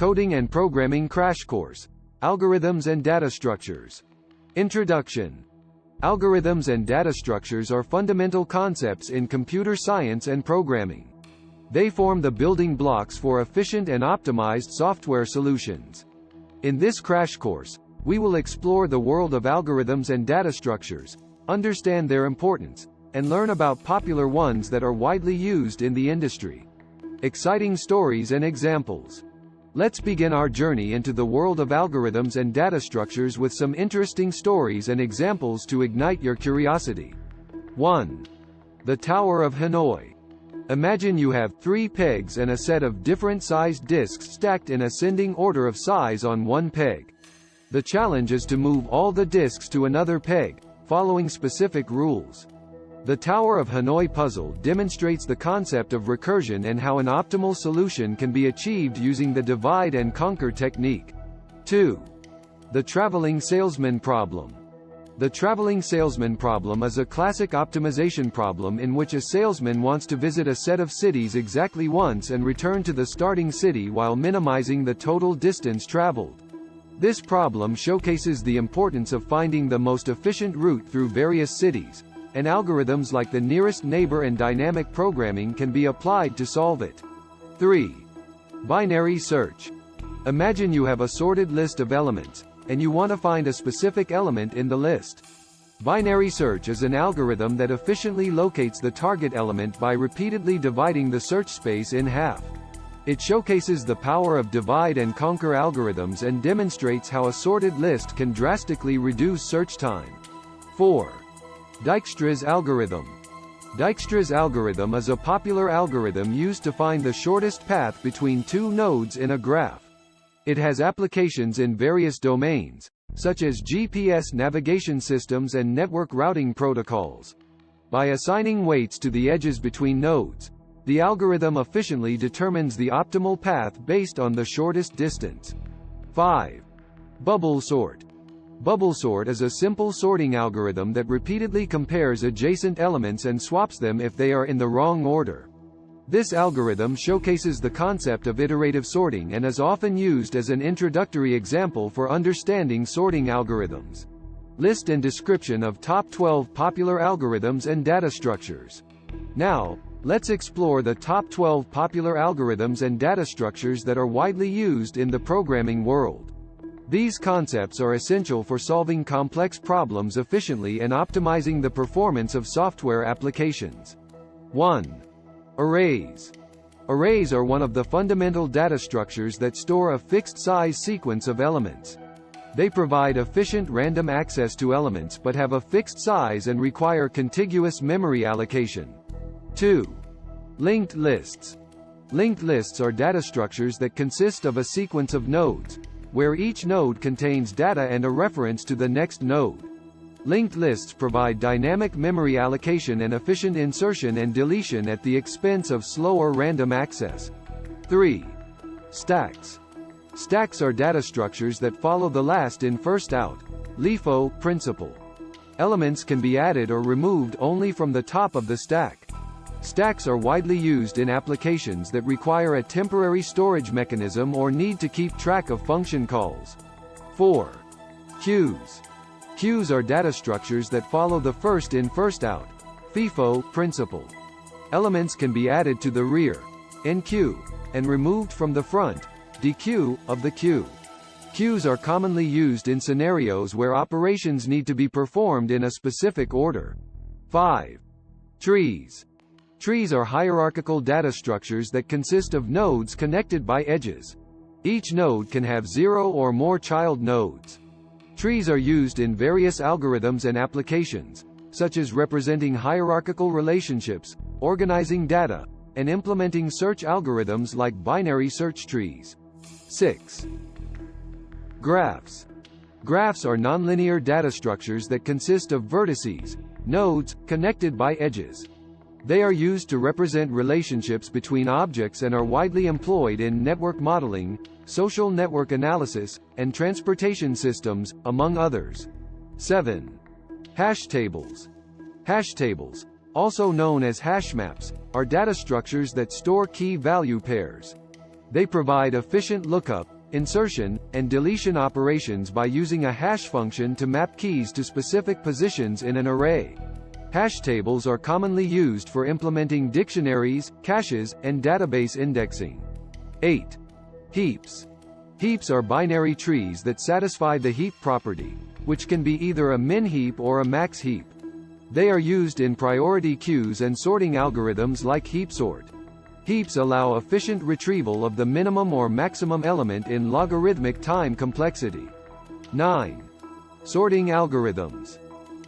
Coding and Programming Crash Course. Algorithms and Data Structures. Introduction. Algorithms and data structures are fundamental concepts in computer science and programming. They form the building blocks for efficient and optimized software solutions. In this crash course, we will explore the world of algorithms and data structures, understand their importance, and learn about popular ones that are widely used in the industry. Exciting stories and examples. Let's begin our journey into the world of algorithms and data structures with some interesting stories and examples to ignite your curiosity. 1. The Tower of Hanoi. Imagine you have 3 pegs and a set of different sized disks stacked in ascending order of size on one peg. The challenge is to move all the disks to another peg, following specific rules. The Tower of Hanoi puzzle demonstrates the concept of recursion and how an optimal solution can be achieved using the divide and conquer technique. 2. The Traveling Salesman Problem. The traveling salesman problem is a classic optimization problem in which a salesman wants to visit a set of cities exactly once and return to the starting city while minimizing the total distance traveled. This problem showcases the importance of finding the most efficient route through various cities, and algorithms like the nearest neighbor and dynamic programming can be applied to solve it. 3. Binary search. Imagine you have a sorted list of elements, and you want to find a specific element in the list. Binary search is an algorithm that efficiently locates the target element by repeatedly dividing the search space in half. It showcases the power of divide and conquer algorithms and demonstrates how a sorted list can drastically reduce search time. 4. Dijkstra's algorithm. Dijkstra's algorithm is a popular algorithm used to find the shortest path between 2 nodes in a graph. It has applications in various domains, such as GPS navigation systems and network routing protocols. By assigning weights to the edges between nodes, the algorithm efficiently determines the optimal path based on the shortest distance. 5. Bubble sort. Bubble sort is a simple sorting algorithm that repeatedly compares adjacent elements and swaps them if they are in the wrong order. This algorithm showcases the concept of iterative sorting and is often used as an introductory example for understanding sorting algorithms. List and description of top 12 popular algorithms and data structures. Now, let's explore the top 12 popular algorithms and data structures that are widely used in the programming world. These concepts are essential for solving complex problems efficiently and optimizing the performance of software applications. 1. Arrays. Arrays are one of the fundamental data structures that store a fixed-size sequence of elements. They provide efficient random access to elements but have a fixed size and require contiguous memory allocation. 2. Linked lists. Linked lists are data structures that consist of a sequence of nodes, where each node contains data and a reference to the next node. Linked lists provide dynamic memory allocation and efficient insertion and deletion at the expense of slower random access. 3. Stacks. Stacks are data structures that follow the last in first out (LIFO) principle. Elements can be added or removed only from the top of the stack. Stacks are widely used in applications that require a temporary storage mechanism or need to keep track of function calls. 4. Queues. Queues are data structures that follow the first in first out (FIFO) principle. Elements can be added to the rear (NQ) and removed from the front (DQ) of the queue. Queues are commonly used in scenarios where operations need to be performed in a specific order. 5. Trees. Trees are hierarchical data structures that consist of nodes connected by edges. Each node can have 0 or more child nodes. Trees are used in various algorithms and applications, such as representing hierarchical relationships, organizing data, and implementing search algorithms like binary search trees. 6. Graphs. Graphs are nonlinear data structures that consist of vertices, nodes, connected by edges. They are used to represent relationships between objects and are widely employed in network modeling, social network analysis, and transportation systems, among others. 7. Hash tables. Hash tables, also known as hash maps, are data structures that store key value pairs. They provide efficient lookup, insertion, and deletion operations by using a hash function to map keys to specific positions in an array. Hash tables are commonly used for implementing dictionaries, caches, and database indexing. 8. Heaps. Heaps are binary trees that satisfy the heap property, which can be either a min heap or a max heap. They are used in priority queues and sorting algorithms like heapsort. Heaps allow efficient retrieval of the minimum or maximum element in logarithmic time complexity. 9. Sorting algorithms.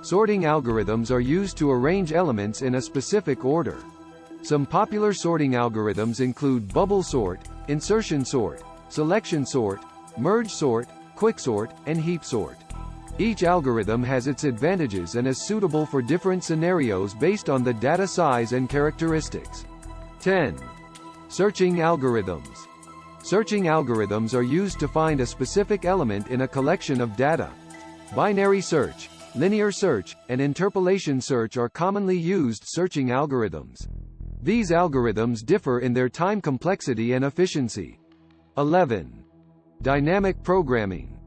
Sorting algorithms are used to arrange elements in a specific order. Some popular sorting algorithms include bubble sort, insertion sort, selection sort, merge sort, quicksort, and heap sort. Each algorithm has its advantages and is suitable for different scenarios based on the data size and characteristics. 10. Searching algorithms. Searching algorithms are used to find a specific element in a collection of data. Binary search, linear search, and interpolation search are commonly used searching algorithms. These algorithms differ in their time complexity and efficiency. 11. Dynamic programming.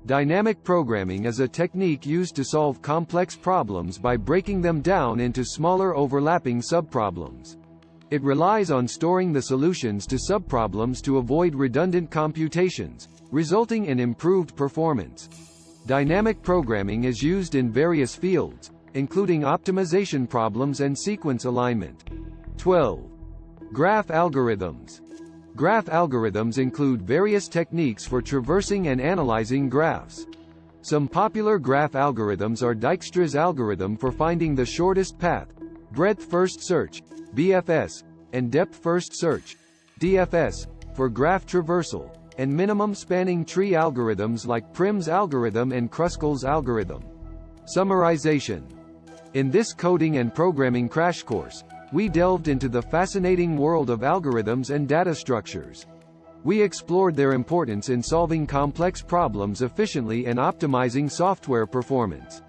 Dynamic programming is a technique used to solve complex problems by breaking them down into smaller overlapping subproblems. It relies on storing the solutions to subproblems to avoid redundant computations, resulting in improved performance. Dynamic programming is used in various fields, including optimization problems and sequence alignment. 12. Graph algorithms. Graph algorithms include various techniques for traversing and analyzing graphs. Some popular graph algorithms are Dijkstra's algorithm for finding the shortest path, breadth first search, BFS, and depth first search, DFS, for graph traversal, and minimum spanning tree algorithms like Prim's algorithm and Kruskal's algorithm. Summarization. In this coding and programming crash course, we delved into the fascinating world of algorithms and data structures. We explored their importance in solving complex problems efficiently and optimizing software performance.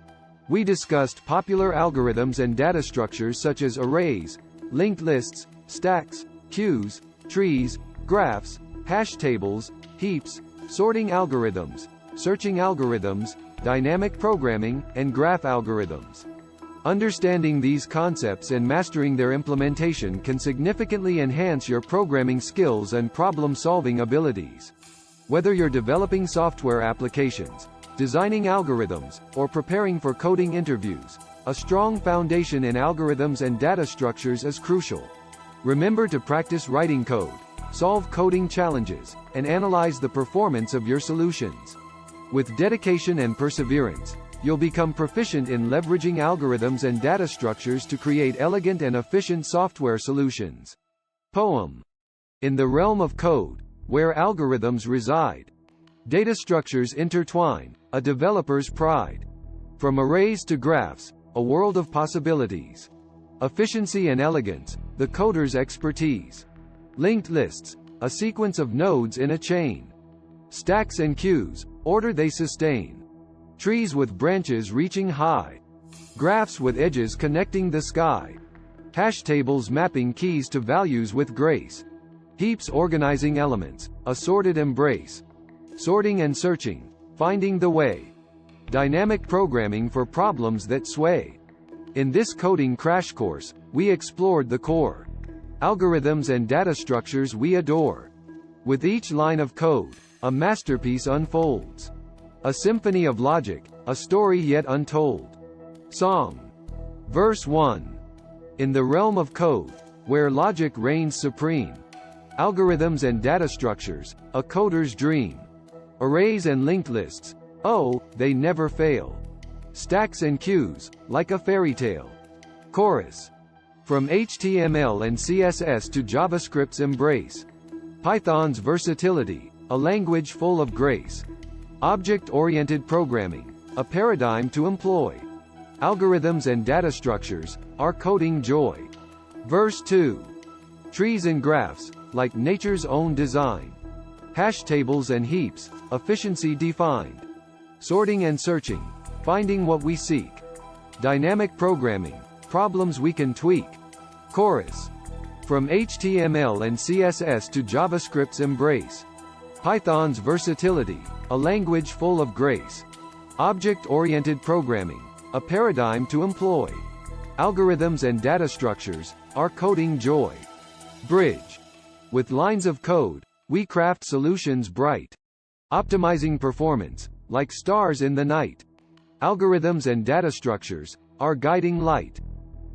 We discussed popular algorithms and data structures such as arrays, linked lists, stacks, queues, trees, graphs, hash tables, heaps, sorting algorithms, searching algorithms, dynamic programming, and graph algorithms. Understanding these concepts and mastering their implementation can significantly enhance your programming skills and problem-solving abilities. Whether you're developing software applications, designing algorithms, or preparing for coding interviews, a strong foundation in algorithms and data structures is crucial. Remember to practice writing code, solve coding challenges, and analyze the performance of your solutions. With dedication and perseverance, you'll become proficient in leveraging algorithms and data structures to create elegant and efficient software solutions. Poem. In the realm of code, where algorithms reside, data structures intertwine, a developer's pride. From arrays to graphs, a world of possibilities. Efficiency and elegance, the coder's expertise. Linked lists, a sequence of nodes in a chain. Stacks and queues, order they sustain. Trees with branches reaching high. Graphs with edges connecting the sky. Hash tables mapping keys to values with grace. Heaps organizing elements, a sorted embrace. Sorting and searching, finding the way. Dynamic programming for problems that sway. In this coding crash course, we explored the core algorithms and data structures we adore. With each line of code, a masterpiece unfolds. A symphony of logic, a story yet untold. Song. Verse 1. In the realm of code, where logic reigns supreme. Algorithms and data structures, a coder's dream. Arrays and linked lists, oh, they never fail. Stacks and queues, like a fairy tale. Chorus. From HTML and CSS to JavaScript's embrace. Python's versatility, a language full of grace. Object-oriented programming, a paradigm to employ. Algorithms and data structures, our coding joy. Verse 2. Trees and graphs, like nature's own design. Hash tables and heaps, efficiency defined. Sorting and searching, finding what we seek. Dynamic programming, problems we can tweak. Chorus. From HTML and CSS to JavaScript's embrace. Python's versatility, a language full of grace. Object-oriented programming, a paradigm to employ. Algorithms and data structures, our coding joy. Bridge. With lines of code, we craft solutions bright. Optimizing performance, like stars in the night. Algorithms and data structures, our guiding light.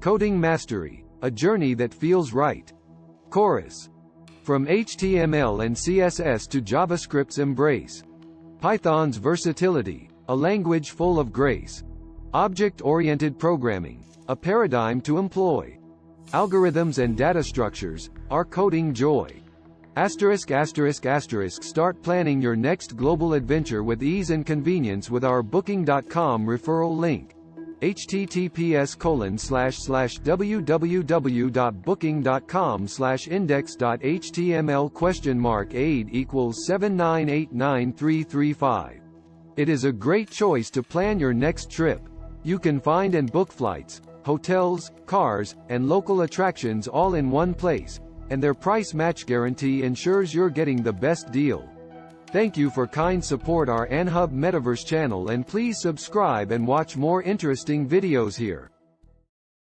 Coding mastery, a journey that feels right. Chorus. From HTML and CSS to JavaScript's embrace. Python's versatility, a language full of grace. Object-oriented programming, a paradigm to employ. Algorithms and data structures, our coding joy. *****. Start planning your next global adventure with ease and convenience with our Booking.com referral link. https://www.booking.com/index.html $aid equals 7989335. It is a great choice to plan your next trip. You can find and book flights, hotels, cars, and local attractions all in one place, and their price match guarantee ensures you're getting the best deal. Thank you for kind support our AnHub Metaverse channel, and please subscribe and watch more interesting videos here.